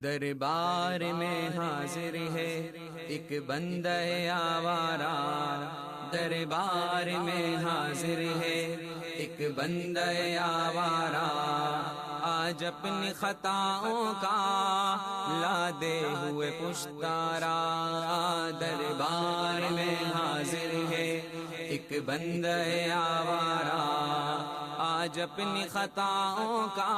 دربار میں حاضر ہے ایک بندہ آوارہ، دربار میں حاضر ہے ایک بندہ آوارہ، آج اپنی خطاؤں کا لادے ہوئے پشتارا۔ دربار میں حاضر ہے ایک بندہ آوارہ، آج اپنی خطاؤں کا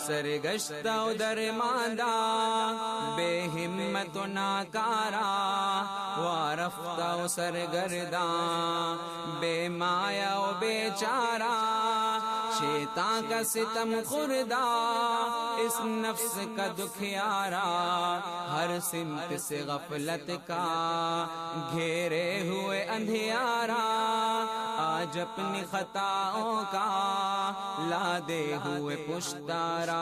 سرگشتہ و درماندہ، بے ہمت و ناکارا، وارفتہ و سرگرداں، بے مایا و بے چارہ، شیطان کا ستم خوردہ، اس نفس کا دکھیارا، ہر سمت سے غفلت کا گھیرے ہوئے اندھیارا، آج اپنی خطاؤں کا لادے ہوئے پشتارا۔